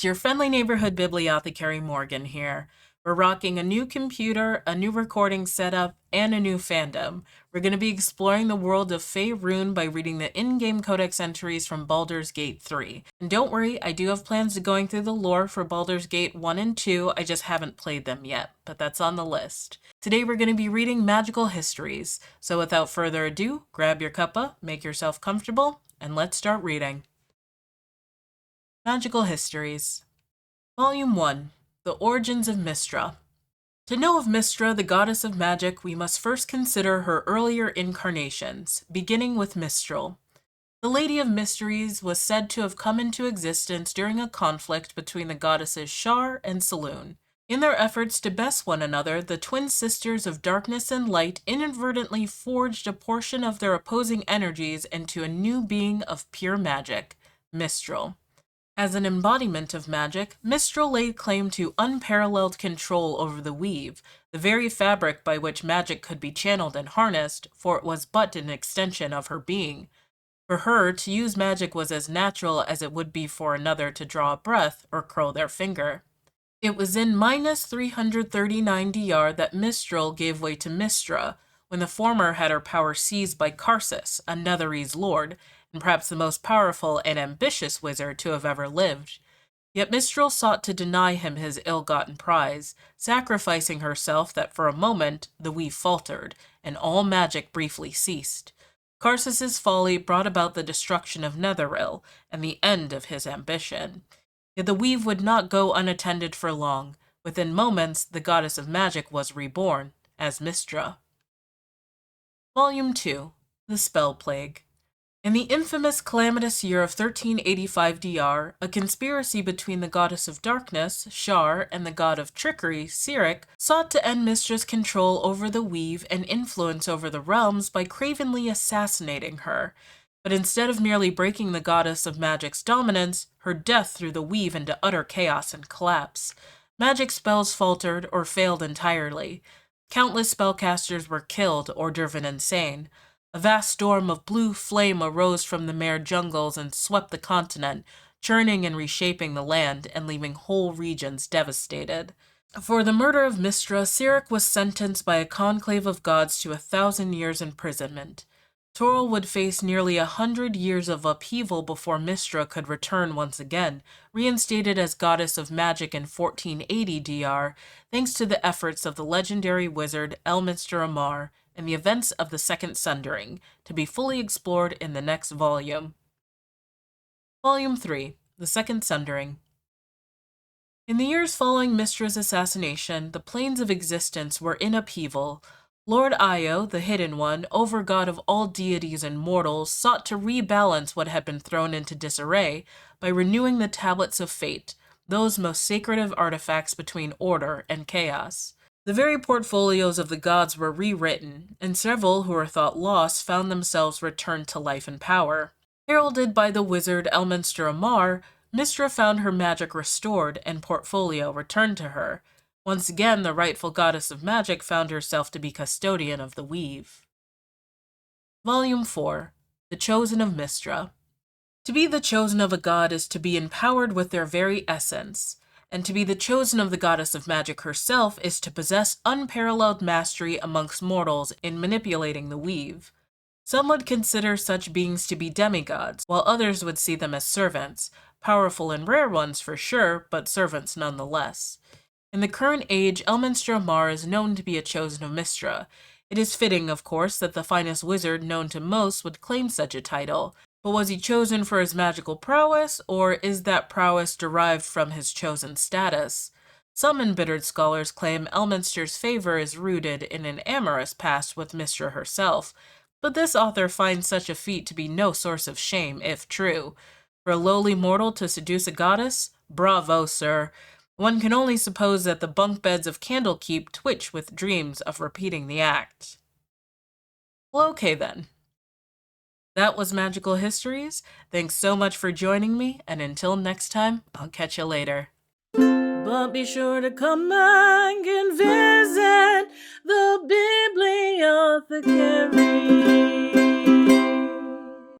It's your friendly neighborhood bibliothecary Morgan here. We're rocking a new computer, a new recording setup, and a new fandom. We're going to be exploring the world of Faerûn by reading the in-game Codex entries from Baldur's Gate 3. And don't worry, I do have plans to going through the lore for Baldur's Gate 1 and 2, I just haven't played them yet, but that's on the list. Today we're going to be reading Magical Histories, so without further ado, grab your cuppa, make yourself comfortable, and let's start reading. Magical Histories Volume 1 The Origins of Mystra. To know of Mystra, the goddess of magic, we must first consider her earlier incarnations, beginning with Mistral. The Lady of Mysteries was said to have come into existence during a conflict between the goddesses Shar and Saloon. In their efforts to best one another, the twin sisters of darkness and light inadvertently forged a portion of their opposing energies into a new being of pure magic, Mistral. As an embodiment of magic, Mistral laid claim to unparalleled control over the weave, the very fabric by which magic could be channeled and harnessed, for it was but an extension of her being. For her, to use magic was as natural as it would be for another to draw a breath or curl their finger. It was in minus 339 DR that Mistral gave way to Mystra, when the former had her power seized by Karsus, a Netherese lord, and perhaps the most powerful and ambitious wizard to have ever lived. Yet Mistral sought to deny him his ill-gotten prize, sacrificing herself that for a moment the weave faltered, and all magic briefly ceased. Karsus's folly brought about the destruction of Netheril, and the end of his ambition. Yet the weave would not go unattended for long. Within moments, the goddess of magic was reborn, as Mystra. Volume 2 The Spell Plague. In the infamous calamitous year of 1385 DR, a conspiracy between the goddess of darkness, Shar, and the god of trickery, Sirik, sought to end Mistra's control over the weave and influence over the realms by cravenly assassinating her. But instead of merely breaking the goddess of magic's dominance, her death threw the weave into utter chaos and collapse. Magic spells faltered or failed entirely. Countless spellcasters were killed or driven insane. A vast storm of blue flame arose from the mare jungles and swept the continent, churning and reshaping the land and leaving whole regions devastated. For the murder of Mystra, Sirik was sentenced by a conclave of gods to 1,000 years imprisonment. Toril would face nearly 100 years of upheaval before Mystra could return once again, reinstated as goddess of magic in 1480 DR, thanks to the efforts of the legendary wizard Elminster Amar, and the events of the Second Sundering, to be fully explored in the next volume. Volume 3 The Second Sundering. In the years following Mystra's assassination, the planes of existence were in upheaval. Lord Io, the Hidden One, overgod of all deities and mortals, sought to rebalance what had been thrown into disarray by renewing the Tablets of Fate, those most sacred of artifacts between order and chaos. The very portfolios of the gods were rewritten, and several who were thought lost found themselves returned to life and power. Heralded by the wizard Elminster Amar, Mystra found her magic restored and portfolio returned to her. Once again, the rightful goddess of magic found herself to be custodian of the weave. Volume 4 The Chosen of Mystra. To be the chosen of a god is to be empowered with their very essence, and to be the chosen of the goddess of magic herself is to possess unparalleled mastery amongst mortals in manipulating the weave. Some would consider such beings to be demigods, while others would see them as servants, powerful and rare ones for sure, but servants nonetheless. In the current age, Elminster Amar is known to be a chosen of Mystra. It is fitting, of course, that the finest wizard known to most would claim such a title, but was he chosen for his magical prowess, or is that prowess derived from his chosen status? Some embittered scholars claim Elminster's favor is rooted in an amorous past with Mystra herself, but this author finds such a feat to be no source of shame, if true. For a lowly mortal to seduce a goddess? Bravo, sir! One can only suppose that the bunk beds of Candlekeep twitch with dreams of repeating the act. Well, okay then. That was Magical Histories. Thanks so much for joining me, and until next time, I'll catch you later. But be sure to come back and visit the Bibliothecary.